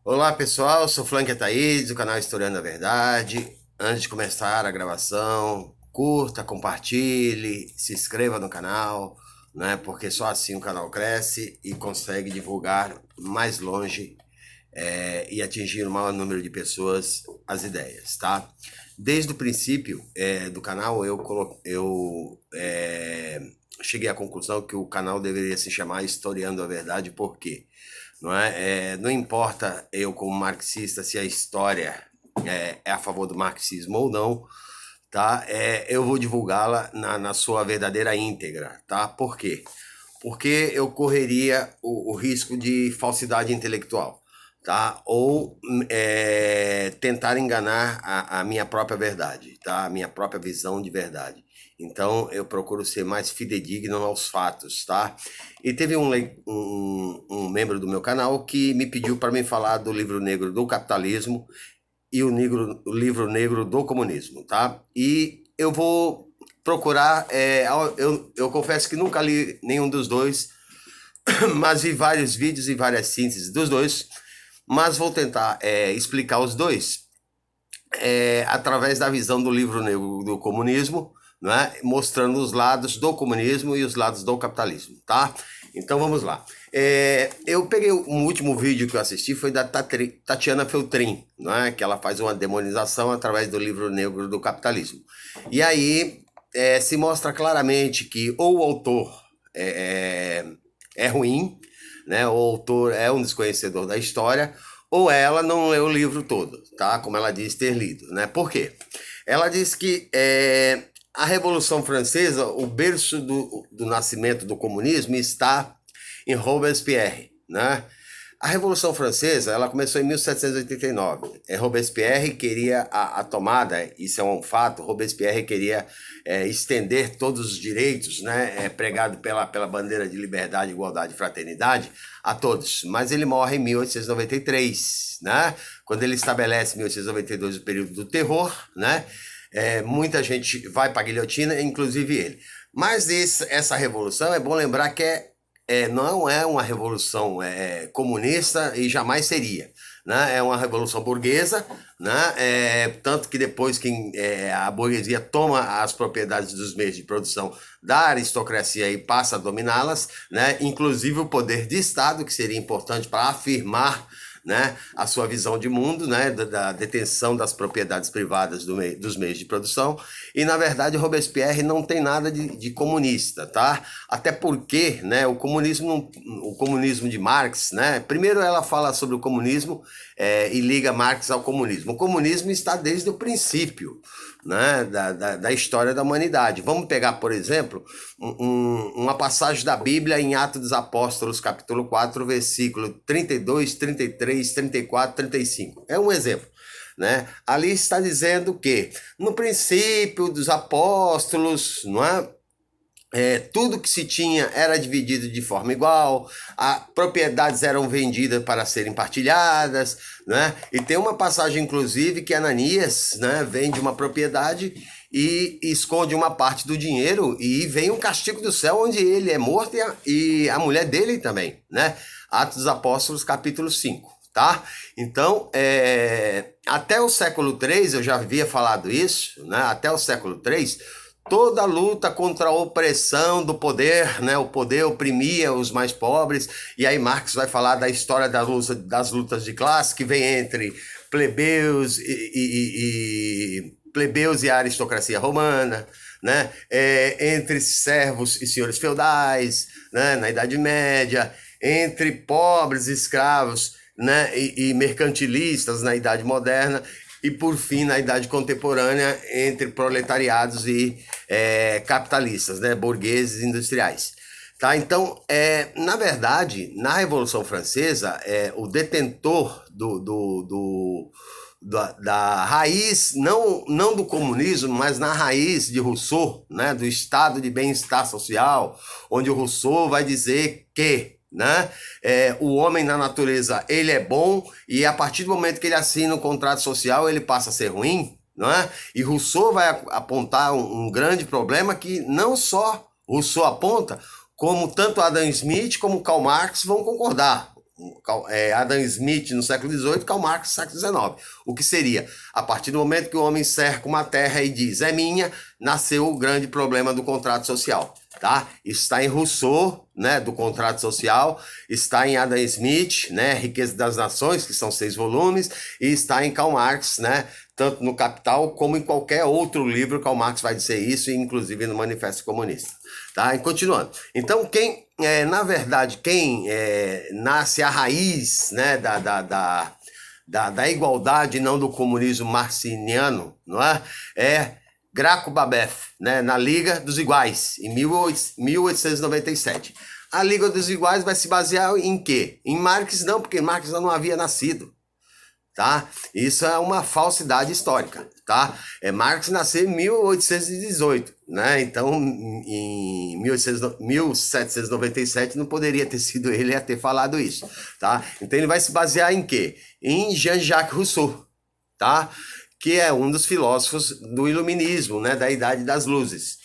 Olá pessoal, eu sou Flank Ataídes, do canal Historiando a Verdade. Antes de começar a gravação, curta, compartilhe, se inscreva no canal, né? Porque só assim o canal cresce e consegue divulgar mais longe e atingir o maior número de pessoas as ideias, tá? Desde o princípio do canal eu cheguei à conclusão que o canal deveria se chamar Historiando a Verdade, por quê? Não importa eu como marxista se a história é a favor do marxismo ou não, tá? Eu vou divulgá-la na sua verdadeira íntegra, tá? Por quê? Porque eu correria o risco de falsidade intelectual, tá? Ou tentar enganar a minha própria verdade, tá? A minha própria visão de verdade. Então eu procuro ser mais fidedigno aos fatos, tá? E teve um membro do meu canal que me pediu para me falar do livro negro do capitalismo e o livro negro do comunismo, tá? E eu vou procurar, eu confesso que nunca li nenhum dos dois, mas vi vários vídeos e várias sínteses dos dois, mas vou tentar explicar os dois através da visão do livro negro do comunismo, né? Mostrando os lados do comunismo e os lados do capitalismo, tá? Então vamos lá. Eu peguei um último vídeo que eu assisti, foi da Tatiana Feltrin, né? Que ela faz uma demonização através do livro negro do capitalismo. E aí se mostra claramente que ou o autor é ruim, né? O autor é um desconhecedor da história, ou ela não leu o livro todo, tá? Como ela diz ter lido, né? Por quê? Ela diz que a Revolução Francesa, o berço do nascimento do comunismo está em Robespierre, né? A Revolução Francesa, ela começou em 1789. Robespierre queria a tomada, isso é um fato, Robespierre queria estender todos os direitos, né, pregado pela bandeira de liberdade, igualdade e fraternidade a todos. Mas ele morre em 1893, né? Quando ele estabelece em 1892 o período do terror, né? Muita gente vai para a guilhotina, inclusive ele. Mas essa revolução, é bom lembrar que não é uma revolução comunista e jamais seria, né? É uma revolução burguesa, né? Tanto que depois que a burguesia toma as propriedades dos meios de produção da aristocracia e passa a dominá-las, né? Inclusive o poder de Estado, que seria importante para afirmar, né, a sua visão de mundo, né, da detenção das propriedades privadas dos meios de produção. E na verdade Robespierre não tem nada de comunista, tá? Até porque, né, o comunismo de Marx, né, primeiro ela fala sobre o comunismo e liga Marx ao comunismo. O comunismo está desde o princípio, né, da história da humanidade. Vamos pegar, por exemplo, uma passagem da Bíblia em Atos dos Apóstolos, capítulo 4, versículo 32, 33, 34, 35. É um exemplo. Né? Ali está dizendo que no princípio dos apóstolos, não é? Tudo que se tinha era dividido de forma igual, propriedades eram vendidas para serem partilhadas, né? E tem uma passagem, inclusive, que Ananias, né, vende uma propriedade e esconde uma parte do dinheiro e vem um castigo do céu onde ele é morto e a mulher dele também, né? Atos dos Apóstolos, capítulo 5. Tá? Então, até o século III, eu já havia falado isso, né? Até o século III, toda a luta contra a opressão do poder, né? O poder oprimia os mais pobres, e aí Marx vai falar da história das lutas de classe, que vem entre plebeus plebeus e a aristocracia romana, né? Entre servos e senhores feudais, né? Na Idade Média, entre pobres e escravos, né? E mercantilistas na Idade Moderna, e por fim na Idade Contemporânea entre proletariados e capitalistas, né? Burgueses e industriais. Tá? Então, na verdade, na Revolução Francesa, o detentor da raiz, não do comunismo, mas na raiz de Rousseau, né? Do estado de bem-estar social, onde o Rousseau vai dizer que, né, o homem na natureza ele é bom, e a partir do momento que ele assina um contrato social ele passa a ser ruim, não é? E Rousseau vai apontar um grande problema que não só Rousseau aponta, como tanto Adam Smith como Karl Marx vão concordar. Adam Smith no século XVIII, Karl Marx no século XIX. O que seria? A partir do momento que o homem cerca uma terra e diz, é minha, nasceu o grande problema do contrato social. Tá? Isso está em Rousseau, né, do contrato social, está em Adam Smith, né, Riqueza das Nações, que são 6 volumes, e está em Karl Marx, né, tanto no Capital como em qualquer outro livro. Karl Marx vai dizer isso, inclusive no Manifesto Comunista. Tá? E continuando. Então, na verdade, quem nasce a raiz, né, da igualdade, não do comunismo marxiniano, não é? Graco Babev, né, na Liga dos Iguais, em 1897. A Liga dos Iguais vai se basear em quê? Em Marx não, porque Marx não havia nascido. Tá? Isso é uma falsidade histórica. Tá? Marx nasceu em 1818, né? Então em 1797 não poderia ter sido ele a ter falado isso. Tá? Então ele vai se basear em quê? Em Jean-Jacques Rousseau, tá? Que é um dos filósofos do iluminismo, né, da Idade das Luzes.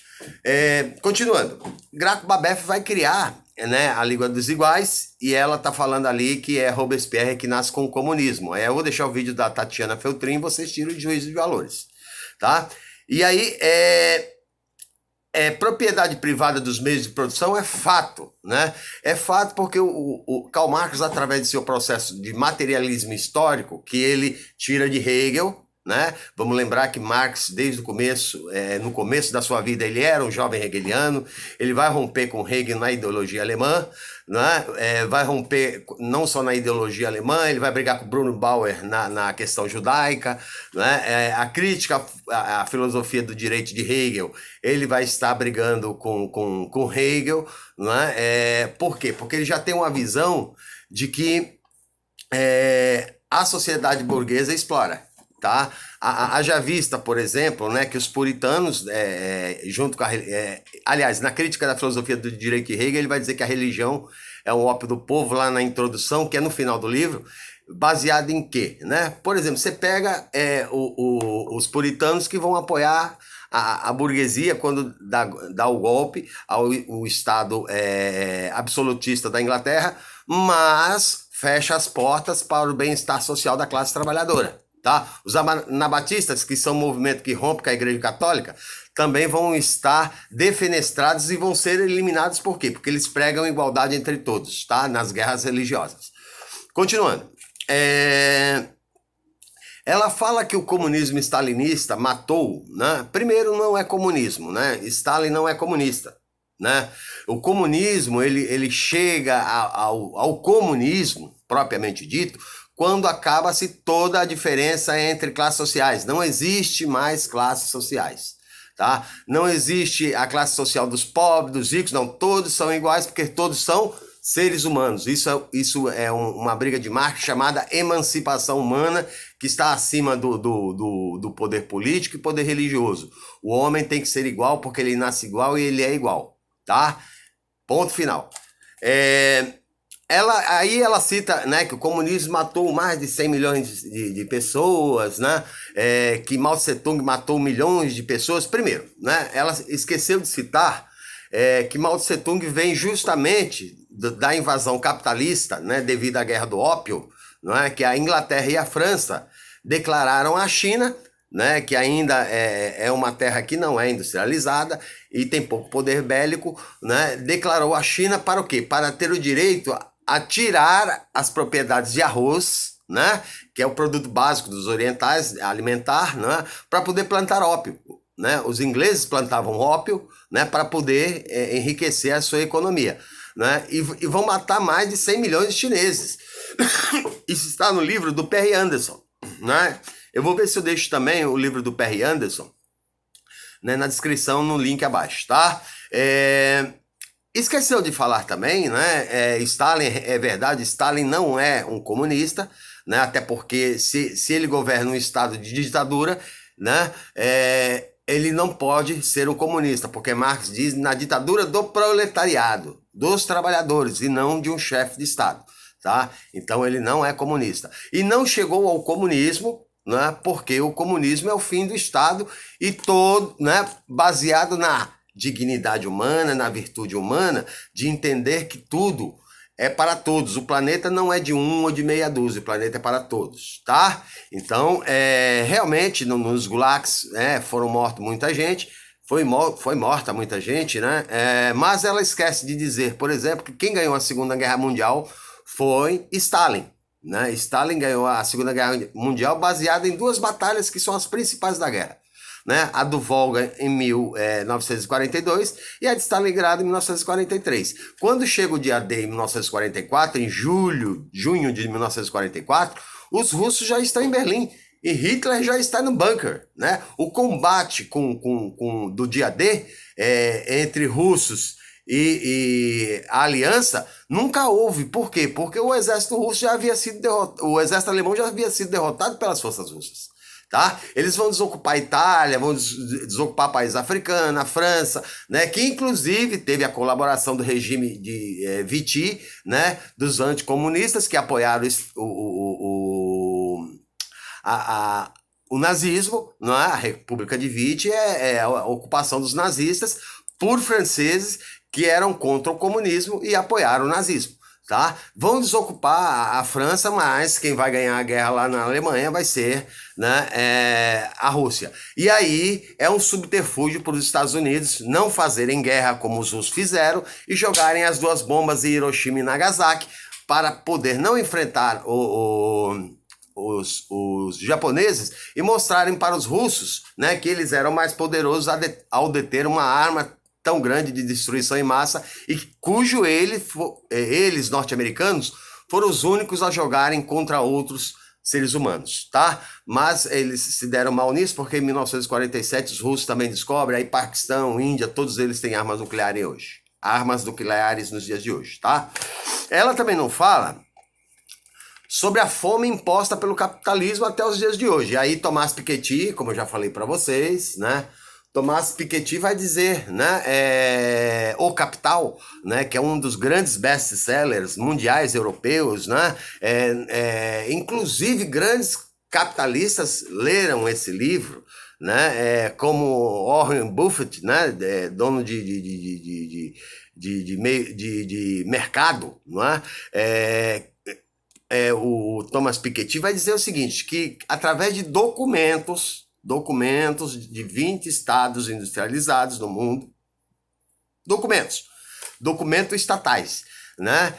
Continuando, Graco Babev vai criar, né, a Liga dos Iguais, e ela tá falando ali que é Robespierre que nasce com o comunismo. Eu vou deixar o vídeo da Tatiana Feltrin, vocês tiram de juízo de valores, tá? E aí, propriedade privada dos meios de produção é fato, né? É fato porque o Karl Marx, através de seu processo de materialismo histórico, que ele tira de Hegel, né? Vamos lembrar que Marx, desde o começo, no começo da sua vida, ele era um jovem hegeliano, ele vai romper com Hegel na ideologia alemã, né? Vai romper não só na ideologia alemã, ele vai brigar com Bruno Bauer na questão judaica, né? A crítica à filosofia do direito de Hegel, ele vai estar brigando com Hegel, né? Por quê? Porque ele já tem uma visão de que a sociedade burguesa explora. Tá? Haja vista, por exemplo, né, que os puritanos, junto com aliás, na crítica da filosofia do direito de Hegel, ele vai dizer que a religião é o ópio do povo, lá na introdução, que é no final do livro, baseado em quê? Né? Por exemplo, você pega os puritanos que vão apoiar a burguesia quando dá o golpe ao Estado absolutista da Inglaterra, mas fecha as portas para o bem-estar social da classe trabalhadora. Tá? Os anabatistas, que são um movimento que rompe com a Igreja Católica, também vão estar defenestrados e vão ser eliminados. Por quê? Porque eles pregam igualdade entre todos, tá? Nas guerras religiosas. Continuando. Ela fala que o comunismo stalinista matou, né? Primeiro, não é comunismo, né? Stalin não é comunista, né? O comunismo, ele chega ao comunismo, propriamente dito, quando acaba-se toda a diferença entre classes sociais. Não existe mais classes sociais, tá? Não existe a classe social dos pobres, dos ricos, não. Todos são iguais porque todos são seres humanos. Isso é uma briga de Marx chamada emancipação humana, que está acima do poder político e poder religioso. O homem tem que ser igual porque ele nasce igual e ele é igual, tá? Ponto final. Aí ela cita, né, que o comunismo matou mais de 100 milhões de pessoas, né, que Mao Tse-tung matou milhões de pessoas. Primeiro, né, ela esqueceu de citar que Mao Tse-tung vem justamente da invasão capitalista, né, devido à guerra do ópio, não é, que a Inglaterra e a França declararam a China, né, que ainda é uma terra que não é industrializada e tem pouco poder bélico, né, declarou a China para o quê? Para ter o direito a tirar as propriedades de arroz, né, que é o produto básico dos orientais, alimentar, né, para poder plantar ópio. Né? Os ingleses plantavam ópio, né, para poder enriquecer a sua economia. Né? E vão matar mais de 100 milhões de chineses. Isso está no livro do Perry Anderson. Né? Eu vou ver se eu deixo também o livro do Perry Anderson, né, na descrição, no link abaixo, tá? Esqueceu de falar também, né? Stalin, é verdade, Stalin não é um comunista, né? Até porque se ele governa um estado de ditadura, né? Ele não pode ser um comunista, porque Marx diz na ditadura do proletariado, dos trabalhadores, e não de um chefe de estado, tá? Então ele não é comunista. E não chegou ao comunismo, né? Porque o comunismo é o fim do estado e todo, né, baseado na dignidade humana, na virtude humana, de entender que tudo é para todos. O planeta não é de um ou de meia dúzia, o planeta é para todos, tá? Então, realmente, nos gulags, foram mortos muita gente, foi morta muita gente, né? Mas ela esquece de dizer, por exemplo, que quem ganhou a Segunda Guerra Mundial foi Stalin, né? Stalin ganhou a Segunda Guerra Mundial baseada em duas batalhas que são as principais da guerra, né? A do Volga em 1942 e a de Stalingrado em 1943. Quando chega o dia D em 1944, em junho de 1944, os russos já estão em Berlim e Hitler já está no bunker, né? O combate do dia D entre russos e a aliança nunca houve. Por quê? Porque o exército russo já havia sido derrotado, o exército alemão já havia sido derrotado pelas forças russas. Tá? Eles vão desocupar a Itália, vão desocupar países africanos, a França, né? Que inclusive teve a colaboração do regime de Vichy, né? Dos anticomunistas que apoiaram o nazismo, não é? A República de Vichy é a ocupação dos nazistas por franceses que eram contra o comunismo e apoiaram o nazismo. Tá? Vão desocupar a França, mas quem vai ganhar a guerra lá na Alemanha vai ser, né, a Rússia. E aí é um subterfúgio para os Estados Unidos não fazerem guerra como os russos fizeram e jogarem as duas bombas em Hiroshima e Nagasaki para poder não enfrentar os japoneses e mostrarem para os russos, né, que eles eram mais poderosos ao deter uma arma tão grande de destruição em massa e cujo eles, norte-americanos, foram os únicos a jogarem contra outros seres humanos, tá? Mas eles se deram mal nisso porque em 1947 os russos também descobrem, aí Paquistão, Índia, todos eles têm armas nucleares hoje. Armas nucleares nos dias de hoje, tá? Ela também não fala sobre a fome imposta pelo capitalismo até os dias de hoje. E aí Thomas Piketty, como eu já falei para vocês, né? Thomas Piketty vai dizer, né, O Capital, né, que é um dos grandes best-sellers mundiais europeus, né, inclusive grandes capitalistas leram esse livro, né, como Warren Buffett, né, dono de mercado, não é? O Thomas Piketty vai dizer o seguinte, que através de documentos de 20 estados industrializados no mundo, documentos estatais, né,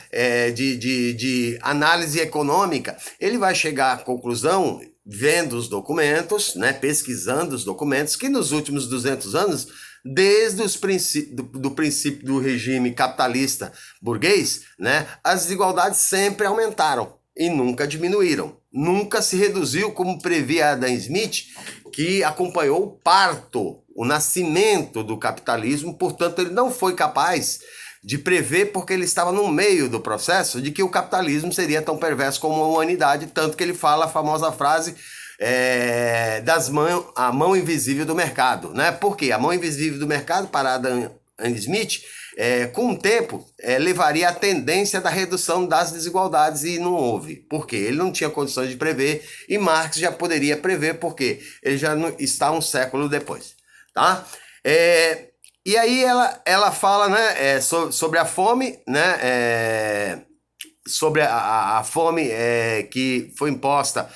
de análise econômica, ele vai chegar à conclusão, vendo os documentos, né, pesquisando os documentos, que nos últimos 200 anos, desde os do princípio do regime capitalista burguês, né, as desigualdades sempre aumentaram e nunca diminuíram. Nunca se reduziu, como previa Adam Smith, que acompanhou o parto, o nascimento do capitalismo, portanto ele não foi capaz de prever, porque ele estava no meio do processo, de que o capitalismo seria tão perverso como a humanidade, tanto que ele fala a famosa frase a mão invisível do mercado, né? Por quê? A mão invisível do mercado, para Adam Smith, com o tempo, levaria à tendência da redução das desigualdades e não houve. Por quê? Ele não tinha condições de prever e Marx já poderia prever, porque ele já está um século depois. Tá? E aí ela fala, né, sobre a fome, né, sobre a fome que foi imposta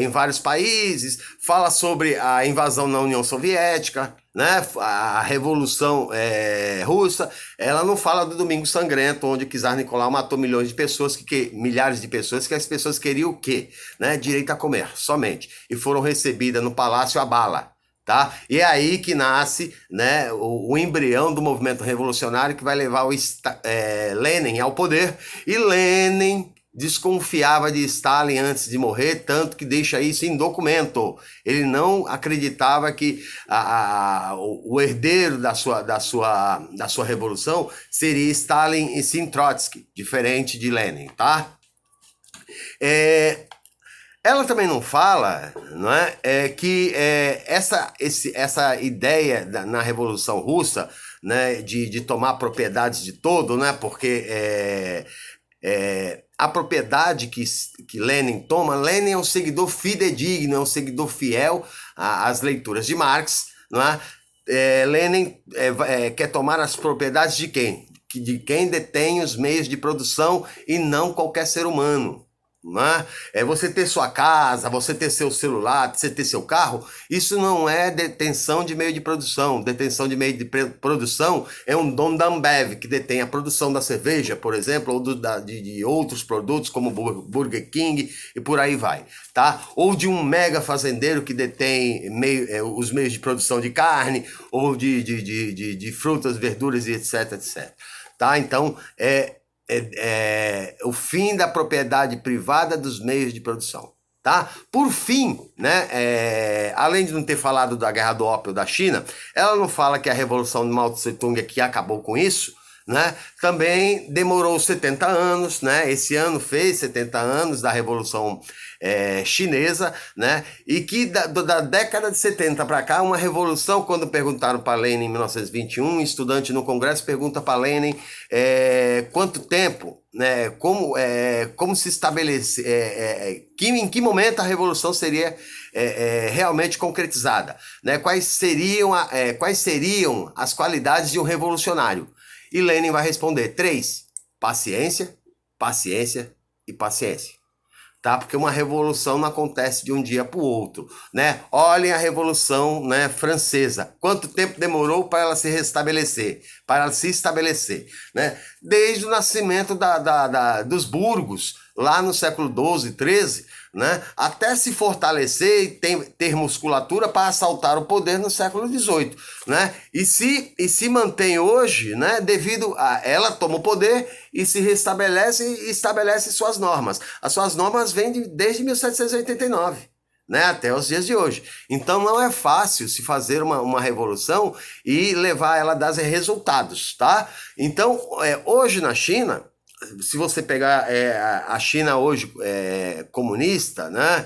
em vários países, fala sobre a invasão na União Soviética, né, a Revolução Russa. Ela não fala do Domingo Sangrento, onde o czar Nicolau matou milhares de pessoas, que as pessoas queriam o quê? Né, direito a comer, somente. E foram recebidas no palácio a bala. Tá? E é aí que nasce, né, o embrião do movimento revolucionário que vai levar Lenin ao poder. E Lenin desconfiava de Stalin antes de morrer, tanto que deixa isso em documento. Ele não acreditava que o herdeiro da sua revolução seria Stalin e sim Trotsky, diferente de Lenin, tá? Ela também não fala, não que essa ideia na Revolução Russa, né, de tomar propriedades de todo, né, porque a propriedade que Lenin toma, Lenin é um seguidor fidedigno, é um seguidor fiel às leituras de Marx, não é? Lenin quer tomar as propriedades de quem? de quem detém os meios de produção e não qualquer ser humano. Né? É você ter sua casa, você ter seu celular, você ter seu carro, isso não é detenção de meio de produção. Detenção de meio de produção é um dono da Ambev, que detém a produção da cerveja, por exemplo, ou de outros produtos como Burger King e por aí vai, tá? Ou de um mega fazendeiro que detém os meios de produção de carne, ou de frutas, verduras e etc, etc. Tá? Então, o fim da propriedade privada dos meios de produção, tá? Por fim, né, além de não ter falado da guerra do ópio da China, ela não fala que a revolução de Mao Tse Tung aqui acabou com isso, né? Também demorou 70 anos, né? Esse ano fez 70 anos da Revolução Chinesa, né? E que da década de 70 para cá, uma revolução, quando perguntaram para Lenin em 1921, um estudante no Congresso pergunta para Lenin quanto tempo, né? Como se estabelece, em que momento a revolução seria realmente concretizada, né? Quais seriam as qualidades de um revolucionário? E Lenin vai responder 3: paciência, paciência e paciência. Tá? Porque uma revolução não acontece de um dia para o outro, né? Olhem a Revolução, né, Francesa. Quanto tempo demorou para ela se restabelecer, para ela se estabelecer, né? Desde o nascimento dos burgos, lá no século XII, XIII, né? Até se fortalecer e ter musculatura para assaltar o poder no século XVIII, né? E se mantém hoje, né? Devido a ela toma o poder e se restabelece e estabelece suas normas. As suas normas vêm desde 1789. Né, até os dias de hoje. Então não é fácil se fazer uma revolução e levar ela a dar resultados, tá? Então, hoje na China, se você pegar a China hoje comunista, né?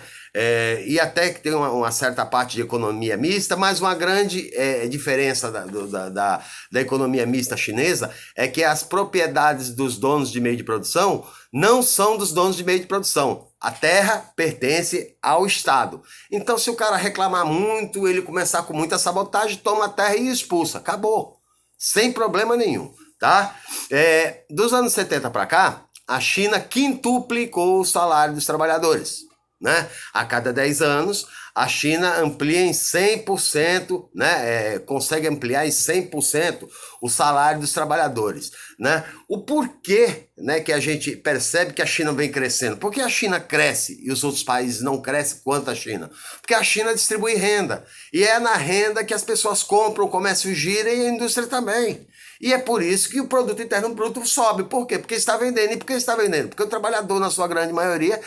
E até que tem uma certa parte de economia mista, mas uma grande diferença da economia mista chinesa é que as propriedades dos donos de meio de produção não são dos donos de meio de produção. A terra pertence ao Estado. Então, se o cara reclamar muito, ele começar com muita sabotagem, toma a terra e expulsa. Acabou. Sem problema nenhum. Tá? Dos anos 70 para cá, a China quintuplicou o salário dos trabalhadores. Né? A cada 10 anos, a China amplia em 100%, né? Consegue ampliar em 100% o salário dos trabalhadores. Né? O porquê, né, que a gente percebe que a China vem crescendo? Porque a China cresce e os outros países não crescem quanto a China? Porque a China distribui renda. E é na renda que as pessoas compram, o comércio gira e a indústria também. E é por isso que o produto interno bruto sobe. Por quê? Porque está vendendo. E por que está vendendo? Porque o trabalhador, na sua grande maioria,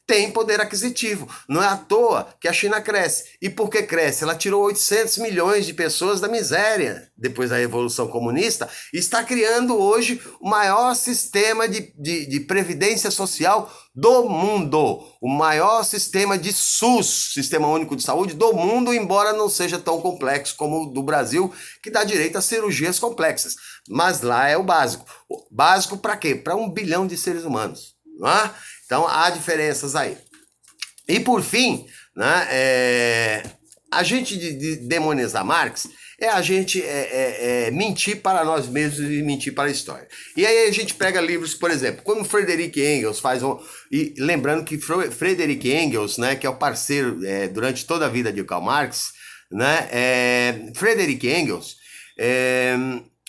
tem poder aquisitivo. Não é à toa que a China cresce. E por que cresce? Ela tirou 800 milhões de pessoas da miséria depois da Revolução Comunista e está criando hoje o maior sistema de previdência social do mundo. O maior sistema de SUS, Sistema Único de Saúde, do mundo, embora não seja tão complexo como o do Brasil, que dá direito a cirurgias complexas. Mas lá é o básico. O básico para quê? Para 1 bilhão de seres humanos. Não é? Então, há diferenças aí. E, por fim, né, a gente demonizar Marx é a gente mentir para nós mesmos e mentir para a história. E aí a gente pega livros, por exemplo, como Friedrich Engels faz e lembrando que Friedrich Engels, né, que é o parceiro durante toda a vida de Karl Marx, né, Friedrich Engels,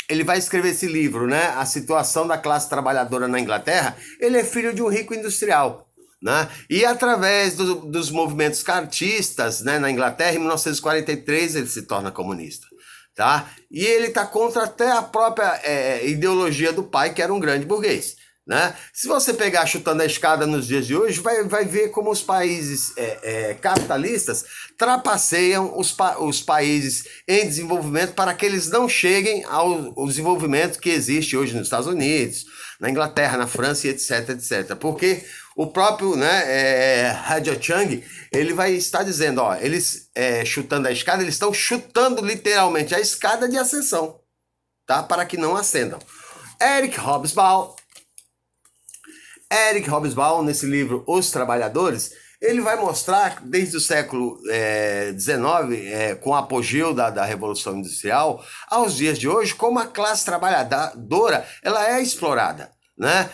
ele vai escrever esse livro, né? A situação da classe trabalhadora na Inglaterra. Ele é filho de um rico industrial, né? E através dos movimentos cartistas, né, na Inglaterra, em 1943, ele se torna comunista, tá? E ele está contra até a própria ideologia do pai, que era um grande burguês. Né? Se você pegar chutando a escada nos dias de hoje, vai ver como os países capitalistas trapaceiam os países em desenvolvimento para que eles não cheguem ao desenvolvimento que existe hoje nos Estados Unidos, na Inglaterra, na França, etc, etc. Porque o próprio, né, Raja Chang, ele vai estar dizendo, ó, eles chutando a escada, eles estão chutando literalmente a escada de ascensão, tá? Para que não ascendam. Eric Hobsbawm, nesse livro Os Trabalhadores, Ele vai mostrar, desde o século XIX, com o apogeu da Revolução Industrial, aos dias de hoje, como a classe trabalhadora ela é explorada. Né?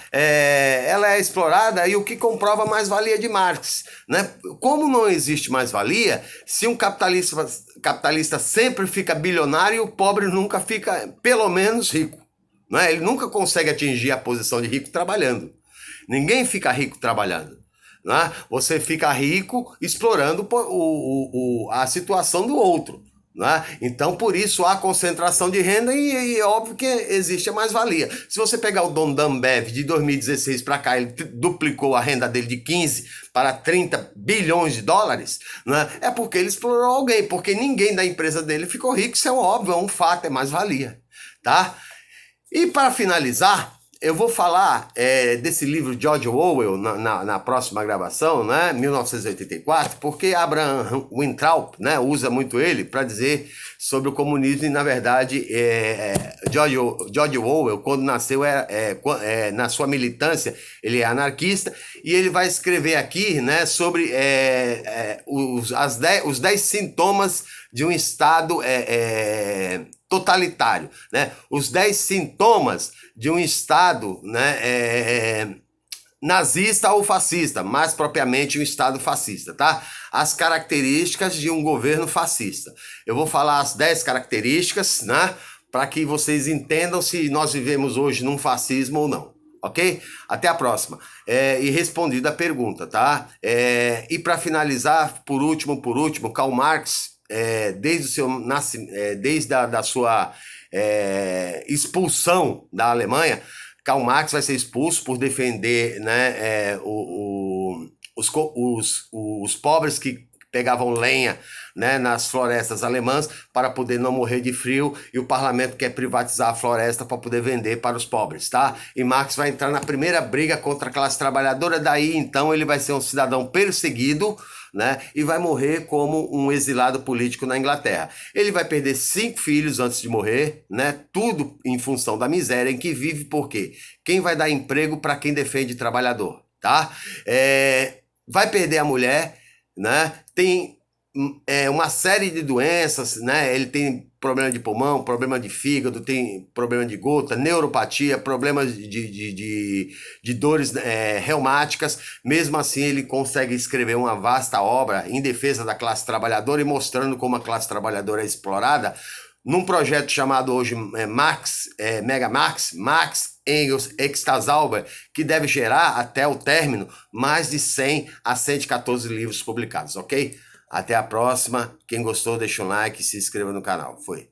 Ela é explorada e o que comprova a mais-valia de Marx. Né? Como não existe mais-valia, se um capitalista sempre fica bilionário, o pobre nunca fica, pelo menos, rico. Né? Ele nunca consegue atingir a posição de rico trabalhando. Ninguém fica rico trabalhando. Né? Você fica rico explorando a situação do outro. Né? Então, por isso, há concentração de renda e é óbvio que existe a mais-valia. Se você pegar o dono da Ambev de 2016 para cá, ele duplicou a renda dele de 15 para 30 bilhões de dólares, né? É porque ele explorou alguém, porque ninguém da empresa dele ficou rico, isso é óbvio, é um fato, é mais-valia. Tá? E para finalizar, eu vou falar desse livro de George Orwell na próxima gravação, né, 1984, porque Abraham Weintraub, né, usa muito ele para dizer sobre o comunismo e, na verdade, George Orwell, quando nasceu, na sua militância, ele é anarquista, e ele vai escrever aqui, né, sobre os 10 sintomas de um Estado totalitário, né? Os 10 sintomas de um Estado, né, nazista ou fascista, mais propriamente um Estado fascista, tá? As características de um governo fascista. Eu vou falar as 10 características, né, para que vocês entendam se nós vivemos hoje num fascismo ou não. Ok? Até a próxima. E respondida a pergunta, tá? E para finalizar, por último, Karl Marx, desde o seu desde a sua expulsão da Alemanha, Karl Marx vai ser expulso por defender, né, os pobres que pegavam lenha, né, nas florestas alemãs para poder não morrer de frio, e o parlamento quer privatizar a floresta para poder vender para os pobres, tá? E Marx vai entrar na primeira briga contra a classe trabalhadora, daí então ele vai ser um cidadão perseguido, né, e vai morrer como um exilado político na Inglaterra. Ele vai perder 5 filhos antes de morrer, né, tudo em função da miséria em que vive, porque quem vai dar emprego para quem defende trabalhador, tá? Vai perder a mulher, né? Tem uma série de doenças, né? Ele tem problema de pulmão, problema de fígado, tem problema de gota, neuropatia, problemas de dores reumáticas. Mesmo assim, ele consegue escrever uma vasta obra em defesa da classe trabalhadora e mostrando como a classe trabalhadora é explorada num projeto chamado hoje Mega Marx, Marx, Engels, Extazauber, que deve gerar até o término mais de 100 a 114 livros publicados, ok? Até a próxima. Quem gostou, deixa um like e se inscreva no canal. Foi.